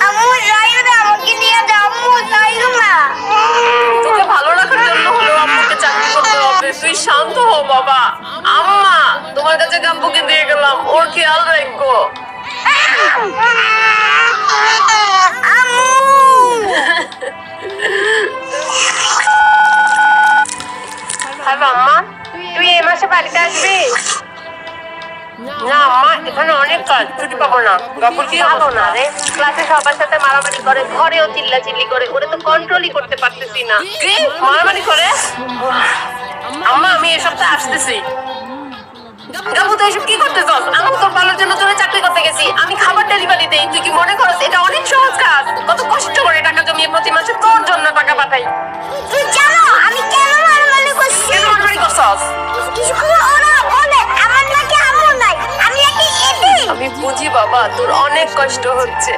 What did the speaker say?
আম্মু যাইও না, আমাকে নিয়ে যাও। আম্মু যাইও না। তোকে ভালো রাখার জন্য হলেও আম্মুকে চাকরি করতে হবে। তুই শান্ত হ বাবা। আম্মা, তোমার কাছে আব্বুকে দিয়ে গেলাম, ওর খেয়াল রাখো। আম্মু হ্যালো আম্মা, তুই এই মাসে বাড়িতে আসবি? না আম্মা, এখানে অনেক কাজ, ছুটি পাবো না। বাবুর কি হলো না রে? ক্লাসে সবার সাথে মারামারি করে, ঘরেও চিল্লাচিল্লি করে, ওরে তো কন্ট্রোলই করতে পারতেছি না। কি মারামারি করে? আম্মা, আমি এই সপ্তাহে আসতেছি। গাবু, তুই এসব কি করতেছস? আমি তোর ভালোর জন্য তোরে চাকরি করতে গেছি। আমি খাবার ডেলিভারি দেই। তুই কি মনে করস এটা অনেক সহজ কাজ? কত কষ্ট করে টাকা জমিয়ে প্রতি মাসে তোর জন্য টাকা পাঠাই। তুই জানো আমি কেন মারামারি করছি? কেন মারামারি করছস? স্কুলে ওরা বলে আমার নাকি আম্মু নাই, আমি নাকি এতিম। আমি বুঝি বাবা, তোর অনেক কষ্ট হচ্ছে।